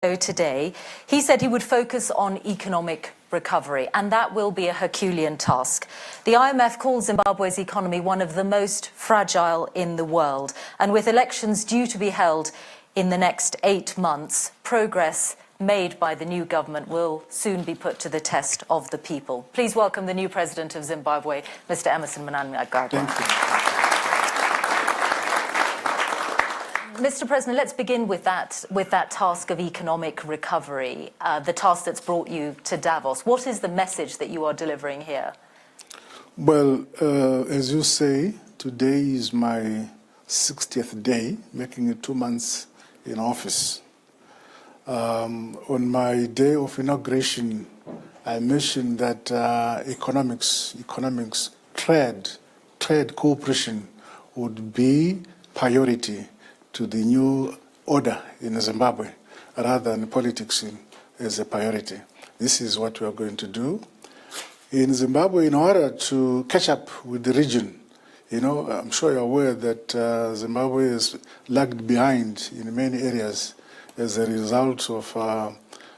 Today, he said he would focus on economic recovery, and that will be a Herculean task. The IMF calls Zimbabwe's economy one of the most fragile in the world, and with elections due to be held in the next 8 months, progress made by the new government will soon be put to the test of the people. Please welcome the new president of Zimbabwe, Mr. Emmerson Mnangagwa. Thank you. Mr. President, let's begin with that task of economic recovery, the task that's brought you to Davos. What is the message that you are delivering here? Well, as you say, today is my 60th day, making it 2 months in office. On my day of inauguration, I mentioned that economics, trade cooperation would be priority to the new order in Zimbabwe, rather than politics as a priority. This is what we are going to do. In Zimbabwe, in order to catch up with the region, I'm sure you're aware that Zimbabwe is lagged behind in many areas as a result of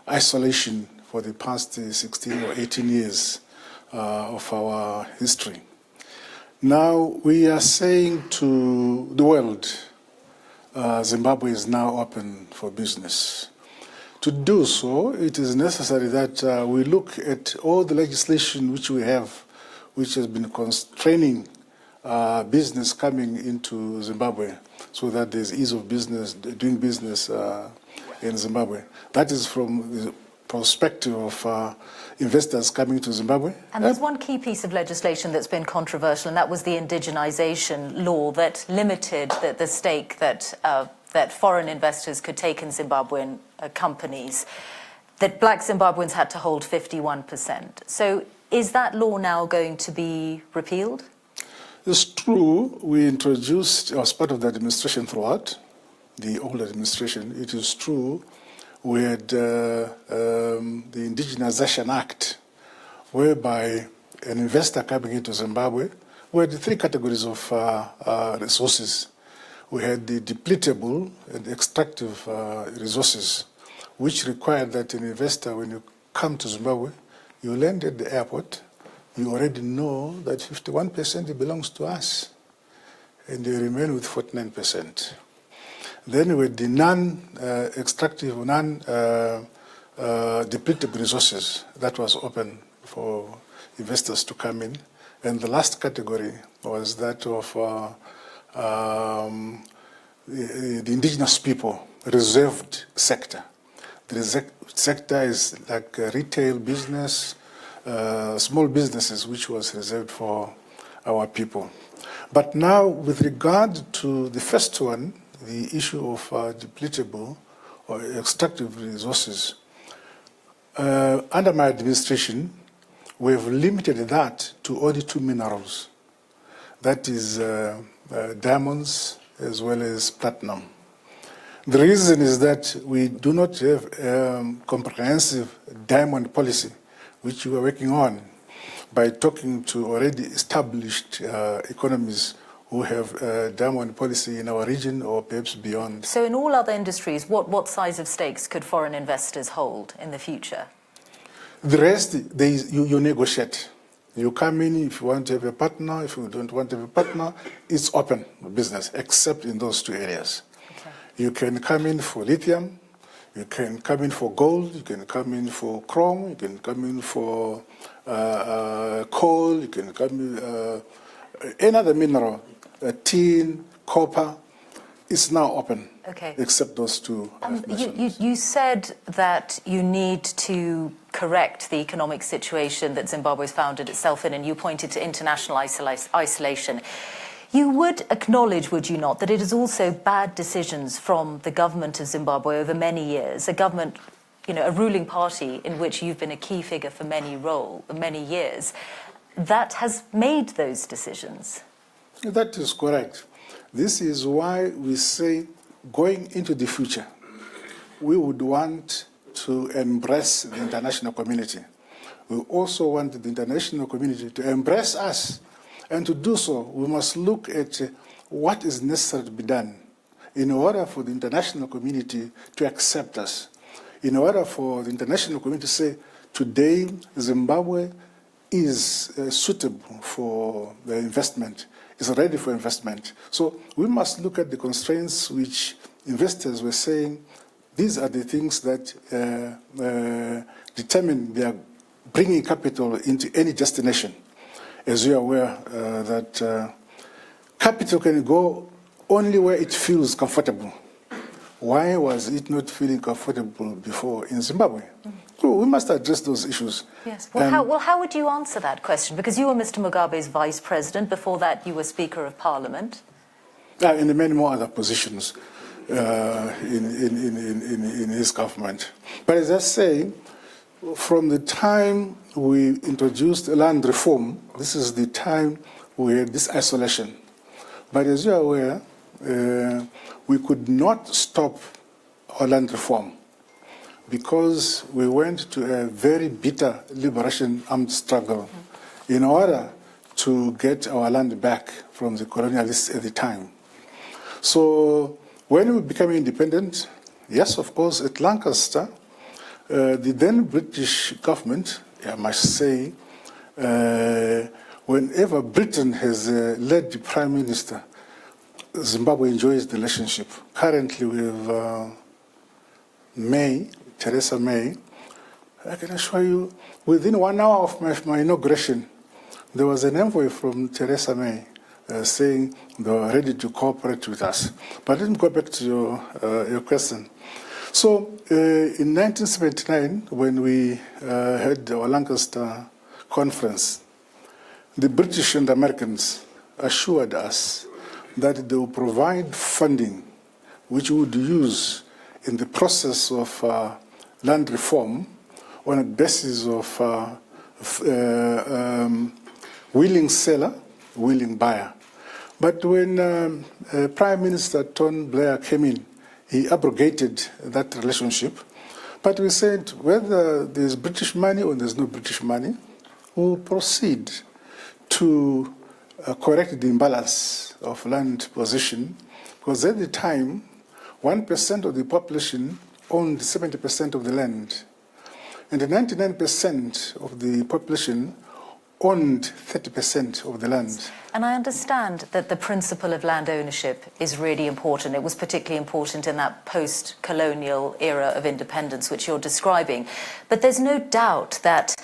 isolation for the past 16 or 18 years of our history. Now, we are saying to the world, Zimbabwe is now open for business. To do so, it is necessary that we look at all the legislation which we have, which has been constraining business coming into Zimbabwe, so that there's ease of business, doing business in Zimbabwe. That is from the perspective of investors coming to Zimbabwe. And there's one key piece of legislation that's been controversial, and that was the indigenization law that limited the stake that foreign investors could take in Zimbabwean companies, that black Zimbabweans had to hold 51%. So is that law now going to be repealed? It's true. We introduced, as part of the administration throughout, the old administration, it is true, we had the Indigenization Act, whereby an investor coming into Zimbabwe, we had 3 categories of resources. We had the depletable and extractive resources, which required that an investor, when you come to Zimbabwe, you land at the airport, you already know that 51% belongs to us, and you remain with 49%. Then with the non-extractive, non-depletable resources, that was open for investors to come in. And the last category was that of the indigenous people, reserved sector. The sector is like retail business, small businesses, which was reserved for our people. But now, with regard to the first one, the issue of depletable or extractive resources, under my administration, we have limited that to only 2 minerals. That is diamonds as well as platinum. The reason is that we do not have comprehensive diamond policy, which we are working on by talking to already established economies who have diamond policy in our region or perhaps beyond. So in all other industries, what size of stakes could foreign investors hold in the future? The rest, you negotiate. You come in if you want to have a partner. If you don't want to have a partner, it's open business, except in those 2 areas. Okay. You can come in for lithium, you can come in for gold, you can come in for chrome, you can come in for coal, you can come in any other mineral, tin, copper, is now open, okay, except those 2. You said that you need to correct the economic situation that Zimbabwe's founded itself in, and you pointed to international isolation. You would acknowledge, would you not, that it is also bad decisions from the government of Zimbabwe over many years, a government, a ruling party in which you've been a key figure for many years, that has made those decisions? That is correct. This is why we say, going into the future, we would want to embrace the international community. We also want the international community to embrace us. And to do so, we must look at what is necessary to be done in order for the international community to accept us. in order for the international community to say, today Zimbabwe is suitable for the investment, is ready for investment. So we must look at the constraints which investors were saying, these are the things that determine their bringing capital into any destination. As you are aware, that capital can go only where it feels comfortable. Why was it not feeling comfortable before in Zimbabwe? So we must address those issues. Yes. Well, how would you answer that question? Because you were Mr. Mugabe's vice president. Before that, you were Speaker of Parliament. And many more other positions in his government. But as I say, from the time we introduced land reform, this is the time we had this isolation. But as you are aware, we could not stop our land reform because we went to a very bitter liberation armed struggle in order to get our land back from the colonialists at the time. So when we became independent, yes, of course, at Lancaster, the then British government, I must say, whenever Britain has led the Prime Minister, Zimbabwe enjoys the relationship. Currently with Theresa May, I can assure you, within 1 hour of my inauguration, there was an envoy from Theresa May saying they were ready to cooperate with us. But let me go back to your question. So in 1979, when we had our Lancaster conference, the British and Americans assured us that they will provide funding which we would use in the process of land reform on a basis of willing seller, willing buyer. But when Prime Minister Tony Blair came in, he abrogated that relationship. But we said whether there's British money or there's no British money, we'll proceed to correct the imbalance of land position, because at the time, 1% of the population owned 70% of the land, and 99% of the population owned 30% of the land. And I understand that the principle of land ownership is really important. It was particularly important in that post-colonial era of independence which you're describing. But there's no doubt that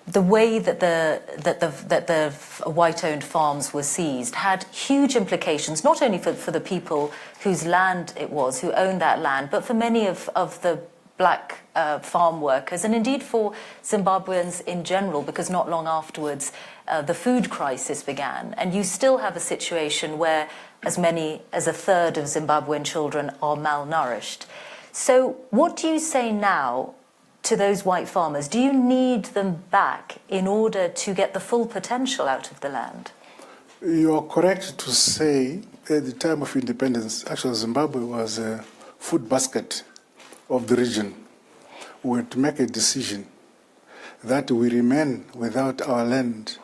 the way that the white-owned farms were seized had huge implications, not only for the people whose land it was, who owned that land, but for many of the black farm workers, and indeed for Zimbabweans in general, because not long afterwards the food crisis began. And you still have a situation where as many as a third of Zimbabwean children are malnourished. So what do you say now to those white farmers? Do you need them back in order to get the full potential out of the land? You are correct to say at the time of independence, actually Zimbabwe was a food basket of the region. We had to make a decision that we remain without our land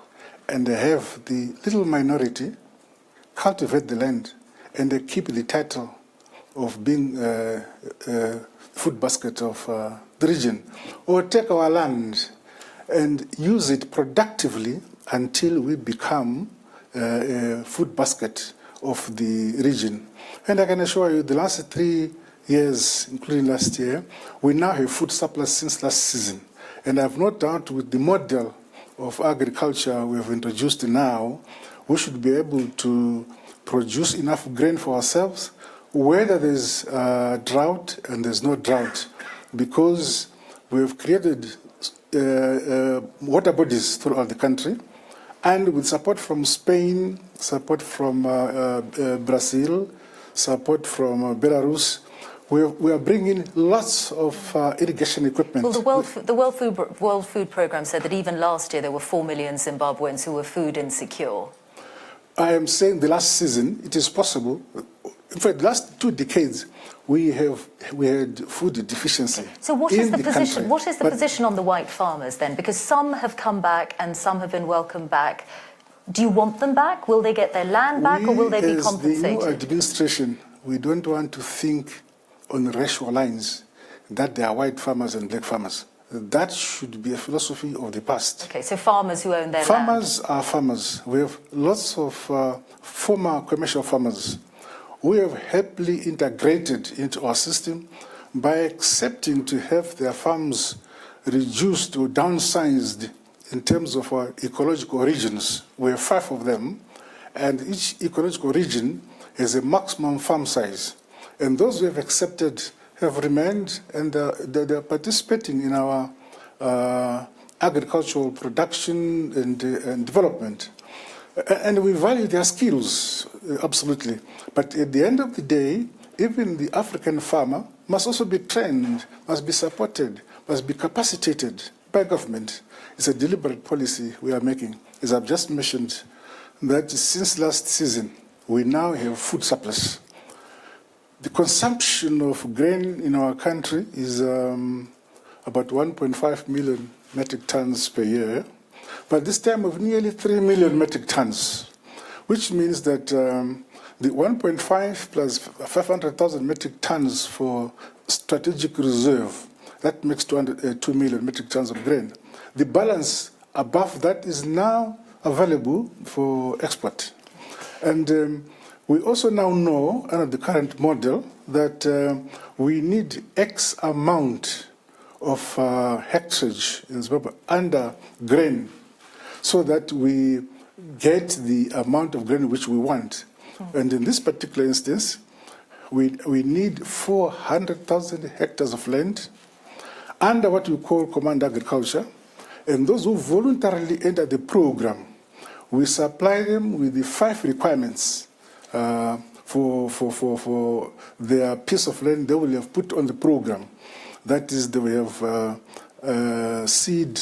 and have the little minority cultivate the land and keep the title of being a food basket of the region, or take our land and use it productively until we become a food basket of the region. And I can assure you, the last 3 years, including last year, we now have food surplus since last season. And I have no doubt with the model of agriculture we have introduced now, we should be able to produce enough grain for ourselves, whether there's drought and there's no drought, because we have created water bodies throughout the country, and with support from Spain, support from Brazil, support from Belarus, we are bringing lots of irrigation equipment. Well, the World Food Programme said that even last year there were 4 million Zimbabweans who were food insecure. I am saying the last season, it is possible. In fact, the last 2 decades, we had food deficiency. So what is the position? What is the position on the white farmers then? Because some have come back and some have been welcomed back. Do you want them back? Will they get their land back, or will they be compensated? The new administration, we don't want to think on racial lines. that there are white farmers and black farmers. That should be a philosophy of the past. Okay, so farmers who own their Farmers land. are farmers. We have lots of former commercial farmers who have happily integrated into our system by accepting to have their farms reduced or downsized in terms of our ecological regions. We have 5 of them, and each ecological region has a maximum farm size. And those who have accepted have remained, and they're participating in our agricultural production and development. And we value their skills, absolutely. But at the end of the day, even the African farmer must also be trained, must be supported, must be capacitated by government. It's a deliberate policy we are making. As I've just mentioned, that since last season, we now have food surplus. The consumption of grain in our country is about 1.5 million metric tons per year, but this time of nearly 3 million metric tons, which means that the 1.5 plus 500,000 metric tons for strategic reserve, that makes 2 million metric tons of grain. The balance above that is now available for export. And we also now know, under the current model, that we need X amount of hectarage in Zimbabwe under grain so that we get the amount of grain which we want. And in this particular instance, we need 400,000 hectares of land under what we call command agriculture. And those who voluntarily enter the program, we supply them with the 5 requirements for their piece of land they will have put on the program. That is, they will have seed,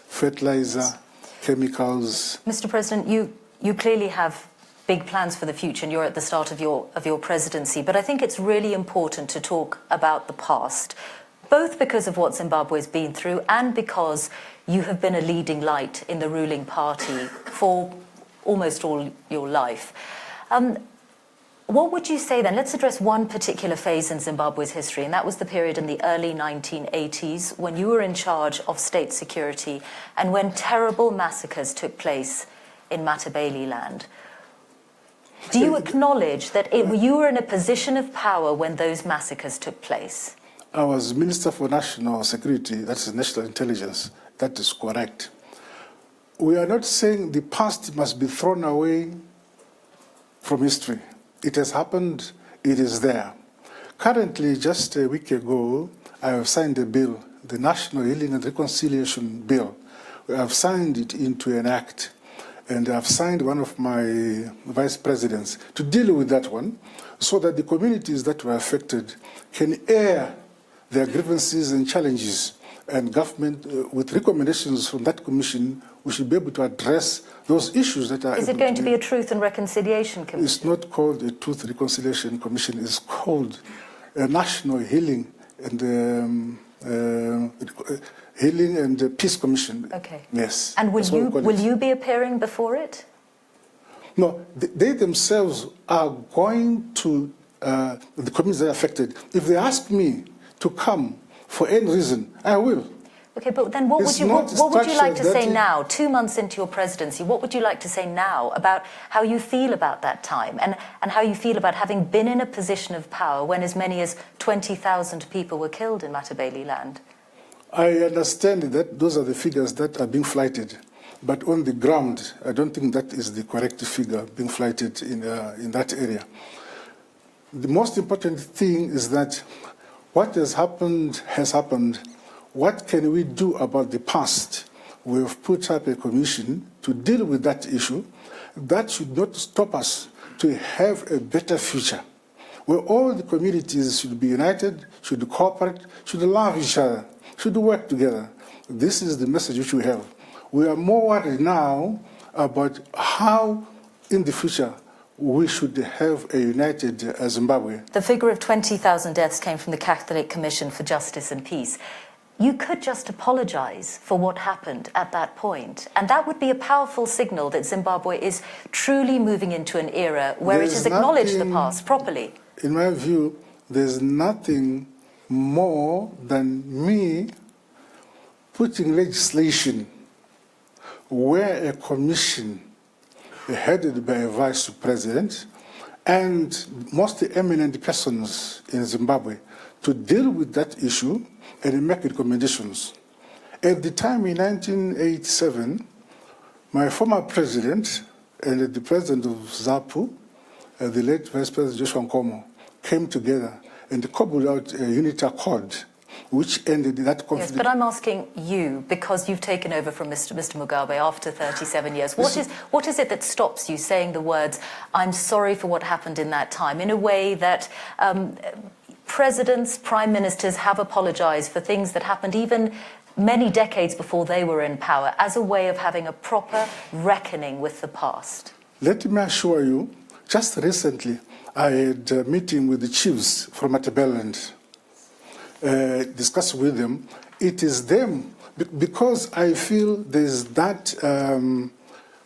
fertilizer, chemicals. Mr. President, you clearly have big plans for the future, and you're at the start of your presidency. But I think it's really important to talk about the past, both because of what Zimbabwe's been through and because you have been a leading light in the ruling party for almost all your life. What would you say then? Let's address one particular phase in Zimbabwe's history, and that was the period in the early 1980s when you were in charge of state security and when terrible massacres took place in Matabeleland. Do you acknowledge that you were in a position of power when those massacres took place? I was Minister for National Security, that's National Intelligence. That is correct. We are not saying the past must be thrown away from history. It has happened, it is there. Currently, just a week ago, I have signed a bill, the National Healing and Reconciliation Bill. I have signed it into an act, and I've signed one of my vice presidents to deal with that one, so that the communities that were affected can air their grievances and challenges, and government, with recommendations from that commission, we should be able to address those issues that are... Is it going to be a Truth and Reconciliation Commission? It's not called a Truth and Reconciliation Commission. It's called a National Healing and Peace Commission. Okay. Yes. And will you be appearing before it? No, they themselves are going to the communities that are affected. If they ask me to come for any reason, I will. Okay, but then what would you like to say now, 2 months into your presidency, what would you like to say now about how you feel about that time and how you feel about having been in a position of power when as many as 20,000 people were killed in Matabeleland? I understand that those are the figures that are being flighted, but on the ground, I don't think that is the correct figure being flighted in that area. The most important thing is that what has happened has happened. What can we do about the past? We have put up a commission to deal with that issue. That should not stop us to have a better future, where all the communities should be united, should cooperate, should love each other, should work together. This is the message which we have. We are more worried now about how, in the future, we should have a united Zimbabwe. The figure of 20,000 deaths came from the Catholic Commission for Justice and Peace. You could just apologize for what happened at that point, and that would be a powerful signal that Zimbabwe is truly moving into an era where it has acknowledged the past properly. In my view, there's nothing more than me putting legislation where a commission headed by a vice president and most eminent persons in Zimbabwe to deal with that issue and make recommendations. At the time in 1987, my former president and the president of ZAPU, the late Vice President Joshua Nkomo, came together and cobbled out a unity accord which ended that conflict. Yes, but I'm asking you, because you've taken over from Mr. Mugabe after 37 years, what is it that stops you saying the words, I'm sorry for what happened in that time, in a way that presidents, prime ministers have apologized for things that happened even many decades before they were in power, as a way of having a proper reckoning with the past? Let me assure you, just recently I had a meeting with the chiefs from Matabeleland, discussed with them. It is them, because I feel there's that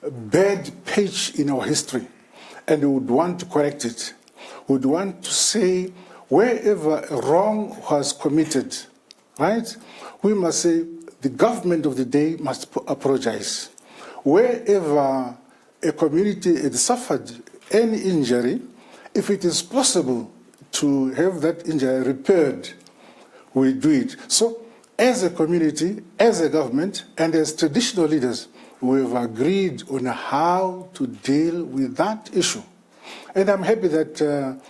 bad page in our history, and we would want to correct it. We would want to say wherever a wrong was committed, right, we must say the government of the day must apologize. Wherever a community had suffered any injury, if it is possible to have that injury repaired, we do it. So, as a community, as a government, and as traditional leaders, we have agreed on how to deal with that issue. And I'm happy that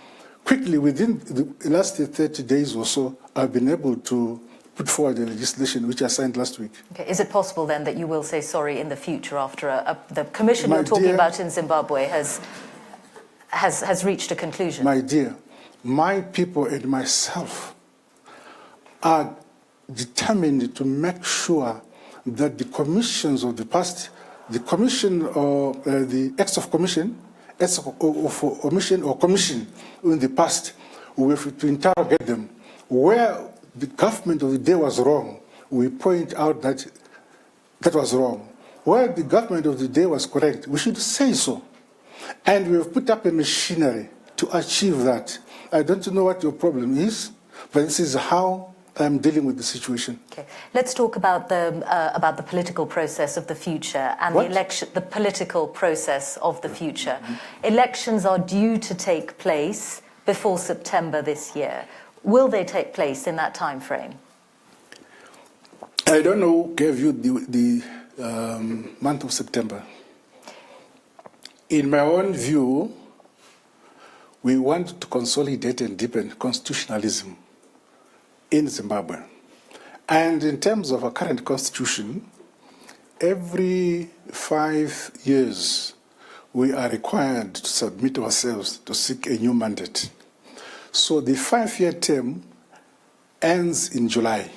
quickly, within the last 30 days or so, I've been able to put forward the legislation which I signed last week. Okay. Is it possible then that you will say sorry in the future after the commission you're talking about in Zimbabwe has reached a conclusion? My dear, my people and myself are determined to make sure that the commissions of the past, the commission or the acts of commission, acts of omission or commission in the past, we have to interrogate them. Where the government of the day was wrong, we point out that that was wrong. Where the government of the day was correct, we should say so. And we have put up a machinery to achieve that. I don't know what your problem is, but this is how I'm dealing with the situation. Okay, let's talk about the political process of the future and the political process of the future. Mm-hmm. Elections are due to take place before September this year. Will they take place in that time frame? I don't know who gave you the month of September. In my own view, we want to consolidate and deepen constitutionalism in Zimbabwe. And in terms of our current constitution, every 5 years we are required to submit ourselves to seek a new mandate. So the 5-year term ends in July.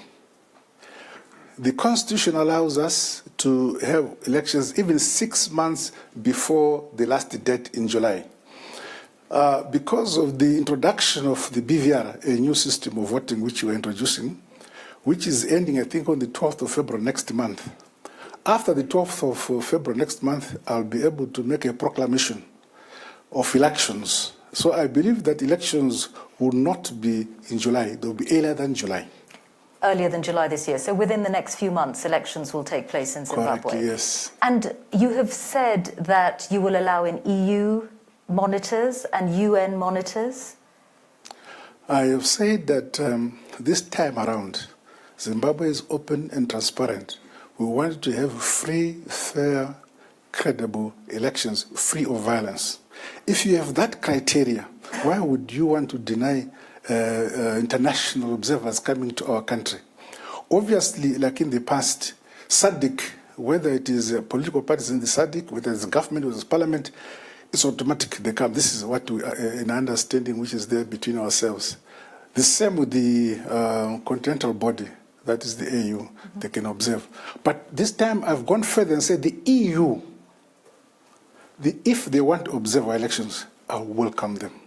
The constitution allows us to have elections even 6 months before the last date in July. Because of the introduction of the BVR, a new system of voting which we're introducing, which is ending, I think, on the 12th of February next month. After the 12th of February next month, I'll be able to make a proclamation of elections. So I believe that elections will not be in July. They'll be earlier than July. Earlier than July this year. So within the next few months, elections will take place in Zimbabwe. Correct, yes. And you have said that you will allow in EU monitors and UN monitors? I have said that this time around, Zimbabwe is open and transparent. We want to have free, fair, credible elections, free of violence. If you have that criteria, why would you want to deny international observers coming to our country? Obviously, like in the past, SADC, whether it is political parties in the SADC, whether it's government, whether it's parliament, it's automatic. They come. This is what we, an understanding which is there between ourselves. The same with the continental body, that is the AU, mm-hmm. They can observe. But this time I've gone further and said the EU, if they want to observe our elections, I'll welcome them.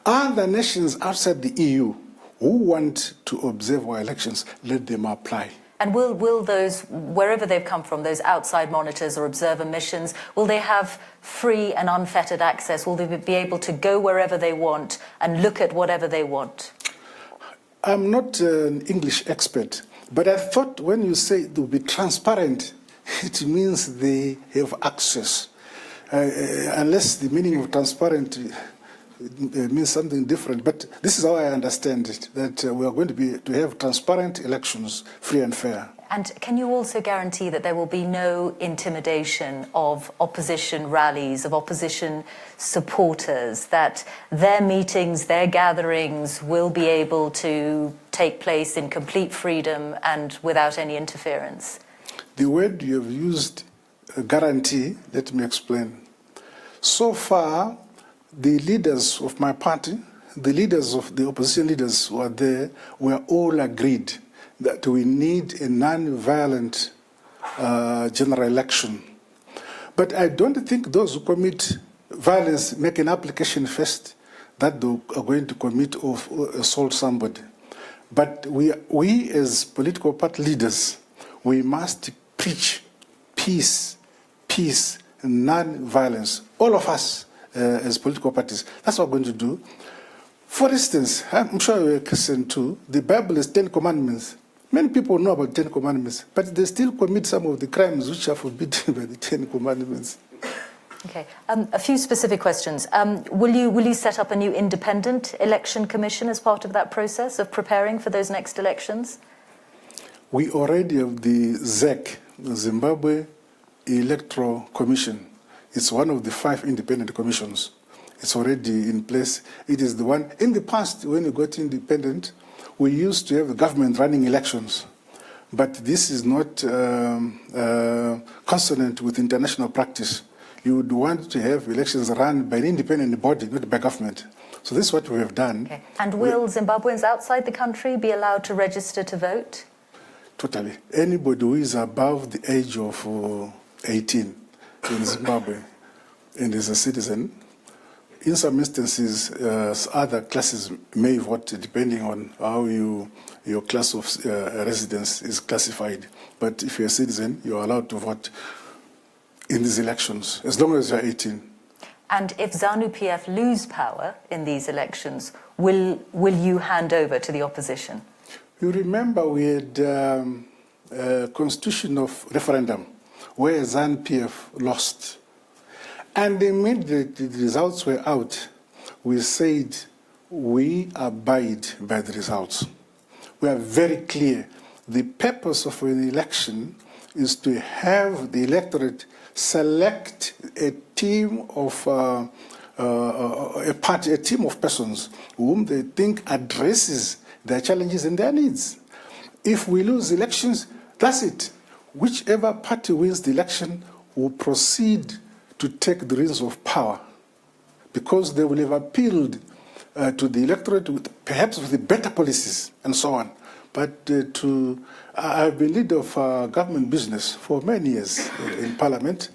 Other nations outside the EU who want to observe our elections, let them apply. And will those, wherever they've come from, those outside monitors or observer missions, will they have free and unfettered access? Will they be able to go wherever they want and look at whatever they want? I'm not an English expert, but I thought when you say it will be transparent, it means they have access. Unless the meaning of transparent means something different. But this is how I understand it, that we are going to have transparent elections, free and fair. And can you also guarantee that there will be no intimidation of opposition rallies, of opposition supporters, that their meetings, their gatherings will be able to take place in complete freedom and without any interference? The word you have used, guarantee, let me explain. So far, the leaders of my party, the leaders of the opposition leaders who are there, were all agreed that we need a non-violent general election. But I don't think those who commit violence make an application first that they are going to commit or assault somebody. But we as political party leaders, we must preach peace, and non-violence. All of us as political parties, that's what we're going to do. For instance, I'm sure you're a Christian too, the Bible is 10 commandments. Many people know about 10 commandments, but they still commit some of the crimes which are forbidden by the 10 commandments. Okay, a few specific questions. Will you set up a new independent election commission as part of that process of preparing for those next elections? We already have the ZEC, the Zimbabwe Electoral Commission. It's one of the 5 independent commissions. It's already in place. It is the one, in the past, when we got independent, we used to have the government running elections. But this is not consonant with international practice. You would want to have elections run by an independent body, not by government. So this is what we have done. Okay. And will Zimbabweans outside the country be allowed to register to vote? Totally. Anybody who is above the age of 18 in Zimbabwe and is a citizen, in some instances, other classes may vote depending on how your class of residence is classified. But if you're a citizen, you're allowed to vote in these elections, as long as you're 18. And if ZANU-PF lose power in these elections, will you hand over to the opposition? You remember we had a constitutional referendum where ZANU-PF lost. And immediately the results were out. We said we abide by the results. We are very clear. The purpose of an election is to have the electorate select a team of a team of persons whom they think addresses their challenges and their needs. If we lose elections, that's it. Whichever party wins the election will proceed to take the reins of power, because they will have appealed to the electorate perhaps with the better policies and so on. But I've been leader of government business for many years in Parliament,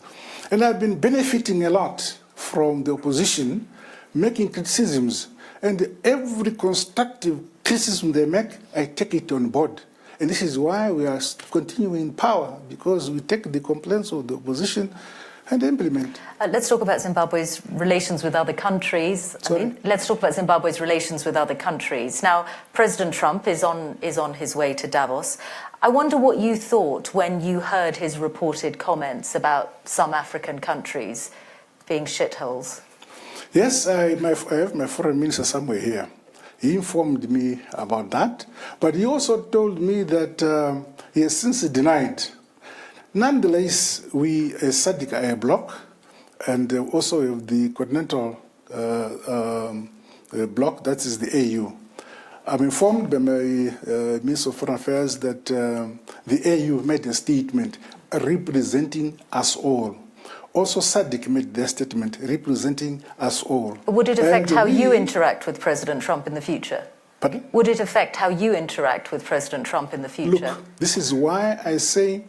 and I've been benefiting a lot from the opposition making criticisms, and every constructive criticism they make, I take it on board. And this is why we are continuing in power, because we take the complaints of the opposition and implement. Let's talk about Zimbabwe's relations with other countries. Sorry? Let's talk about Zimbabwe's relations with other countries. Now, President Trump is on his way to Davos. I wonder what you thought when you heard his reported comments about some African countries being shitholes. Yes, I have my foreign minister somewhere here. He informed me about that, but he also told me that he has since denied. Nonetheless, we as SADC are a bloc, and also have the continental bloc, that is the AU. I'm informed by my Minister of Foreign Affairs that the AU made a statement representing us all. Also, SADC made their statement representing us all. Would it affect how you interact with President Trump in the future? Pardon? Would it affect how you interact with President Trump in the future? Look, this is why I say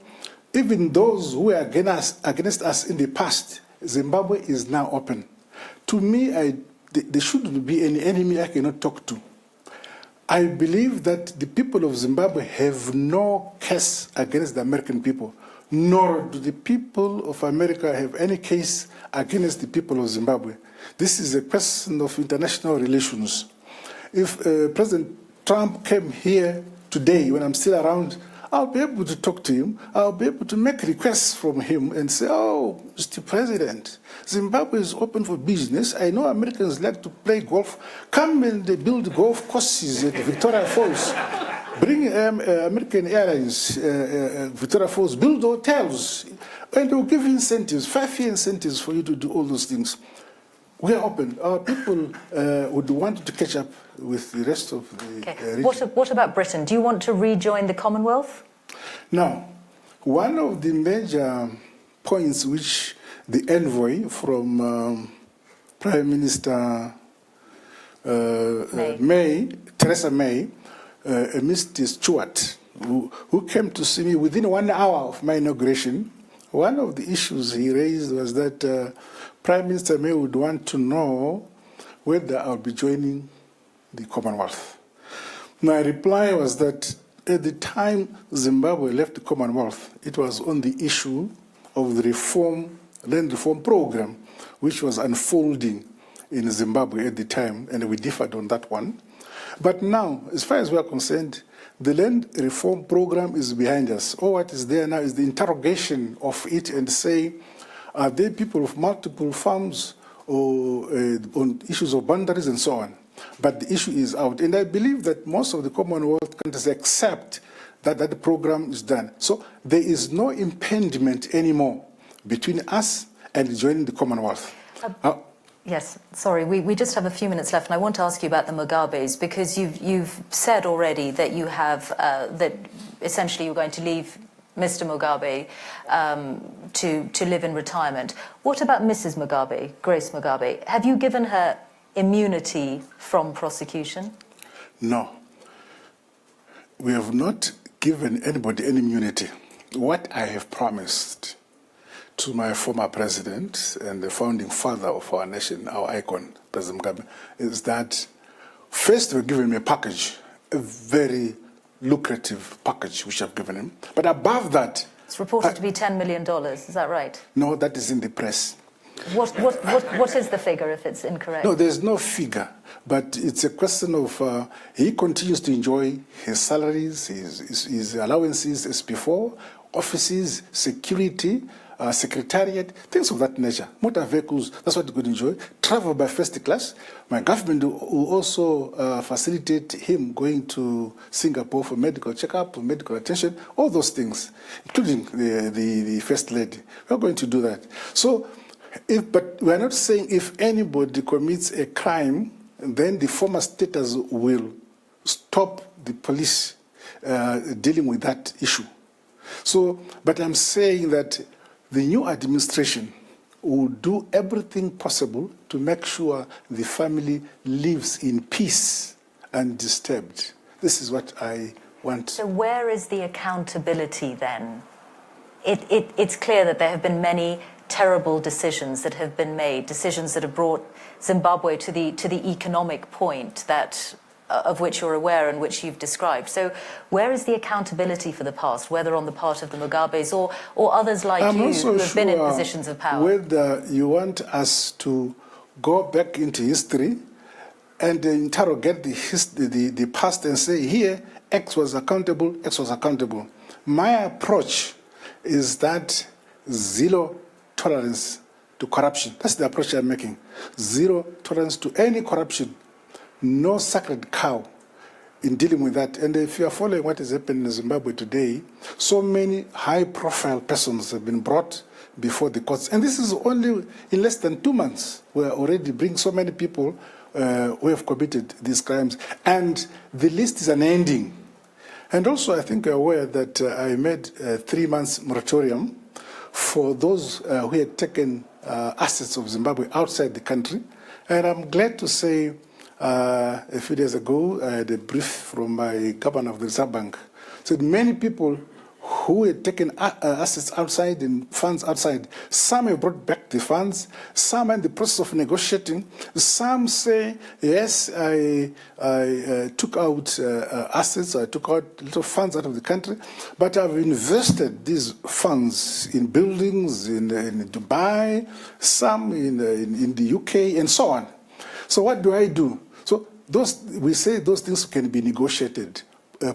even those who were against us in the past, Zimbabwe is now open. To me, there shouldn't be any enemy I cannot talk to. I believe that the people of Zimbabwe have no case against the American people, nor do the people of America have any case against the people of Zimbabwe. This is a question of international relations. If President Trump came here today, when I'm still around, I'll be able to talk to him. I'll be able to make requests from him and say, oh, Mr. President, Zimbabwe is open for business. I know Americans like to play golf. Come and build golf courses at Victoria Falls. Bring American Airlines, Victoria Falls, build hotels. And they'll give you incentives, 5-year incentives for you to do all those things. We are open. Our people would want to catch up with the rest of the region. What about Britain? Do you want to rejoin the Commonwealth? Now, one of the major points which the envoy from Prime Minister Theresa May, Mr. Stewart, who came to see me within 1 hour of my inauguration, one of the issues he raised was that Prime Minister May would want to know whether I'll be joining the Commonwealth. My reply was that at the time Zimbabwe left the Commonwealth, it was on the issue of the land reform program, which was unfolding in Zimbabwe at the time, and we differed on that one. But now, as far as we are concerned, the land reform program is behind us. All what is there now is the interrogation of it and say, are there people of multiple farms or on issues of boundaries and so on? But the issue is out. And I believe that most of the Commonwealth countries accept that the program is done. So there is no impediment anymore between us and joining the Commonwealth. Yes, sorry, we just have a few minutes left, and I want to ask you about the Mugabes, because you've said already that you have, that essentially you're going to leave Mr. Mugabe to live in retirement. What about Mrs. Mugabe, Grace Mugabe? Have you given her immunity from prosecution? No. We have not given anybody any immunity. What I have promised to my former president and the founding father of our nation, our icon, President Mugabe, is that first we're giving him a package, a very lucrative package which I've given him. But above that... It's reported to be $10 million, is that right? No, that is in the press. What is the figure if it's incorrect? No, there's no figure, but it's a question of he continues to enjoy his salaries, his allowances as before, offices, security, secretariat, things of that nature. Motor vehicles, that's what he could enjoy. Travel by first class. My government will also facilitate him going to Singapore for medical checkup, for medical attention, all those things, including the First Lady. We're going to do that. So, but we're not saying if anybody commits a crime, then the former status will stop the police dealing with that issue. So, but I'm saying that the new administration will do everything possible to make sure the family lives in peace undisturbed. This is what I want. So where is the accountability then? It's clear that there have been many terrible decisions that have been made, decisions that have brought Zimbabwe to the economic point that of which you're aware and which you've described. So where is the accountability for the past, whether on the part of the Mugabes or others like you who have been in positions of power? Whether you want us to go back into history and interrogate the past and say, here, X was accountable, X was accountable. My approach is that zero tolerance to corruption. That's the approach I'm making. Zero tolerance to any corruption. No sacred cow in dealing with that. And if you are following what is happening in Zimbabwe today, so many high-profile persons have been brought before the courts. And this is only in less than 2 months. We're already bringing so many people who have committed these crimes. And the list is unending. And also, I think you're aware that I made a 3 months moratorium for those who had taken assets of Zimbabwe outside the country. And I'm glad to say a few days ago, I had a brief from my governor of the Reserve Bank. Said many people who had taken assets outside and funds outside, some have brought back the funds, some are in the process of negotiating, some say, yes, I took out assets, I took out little funds out of the country, but I've invested these funds in buildings in Dubai, some in the UK, and so on. So what do I do? So we say those things can be negotiated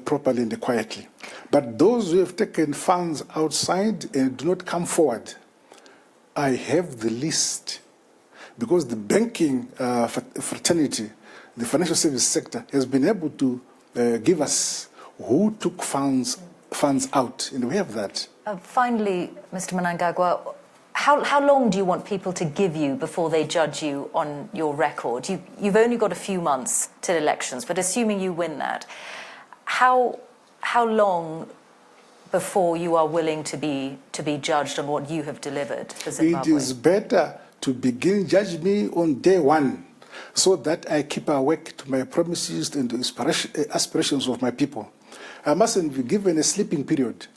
properly and quietly. But those who have taken funds outside and do not come forward, I have the list. Because the banking fraternity, the financial service sector, has been able to give us who took funds out, and we have that. Finally, Mr. Mnangagwa, how long do you want people to give you before they judge you on your record? You've only got a few months till elections, but assuming you win that, how long before you are willing to be judged on what you have delivered for Zimbabwe? It is better to begin judge me on day one, so that I keep awake to my promises and the aspirations of my people. I mustn't be given a sleeping period.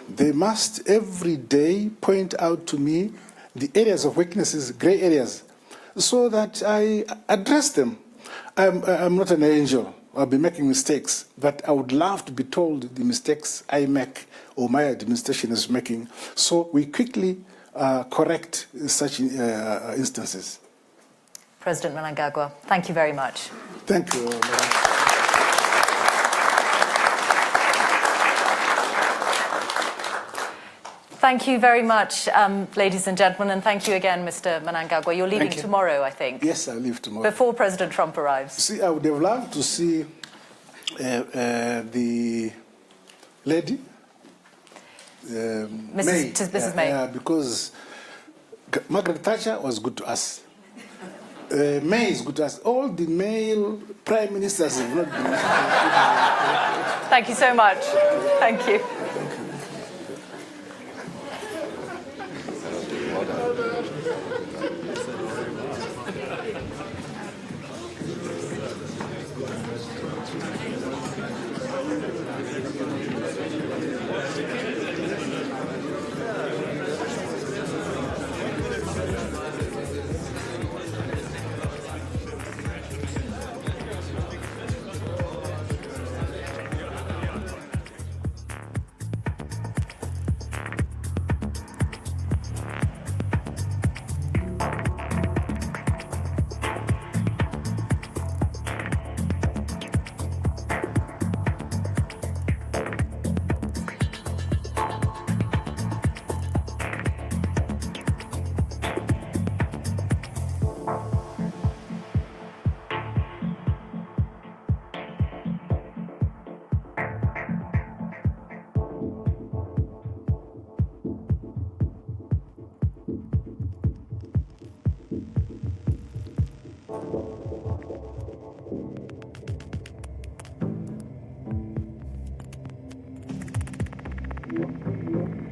They must every day point out to me the areas of weaknesses, grey areas, so that I address them. I'm not an angel. I'll be making mistakes, but I would love to be told the mistakes I make or my administration is making, so we quickly correct such instances. President Mnangagwa, thank you very much. Thank you, Madam. Thank you very much, ladies and gentlemen, and thank you again, Mr. Mnangagwa. You're leaving tomorrow, I think. Yes, I leave tomorrow. Before President Trump arrives. See, I would have loved to see the lady, Mrs. May. Because Margaret Thatcher was good to us. May is good to us. All the male prime ministers have not been. Thank you so much. Thank you. Thank you.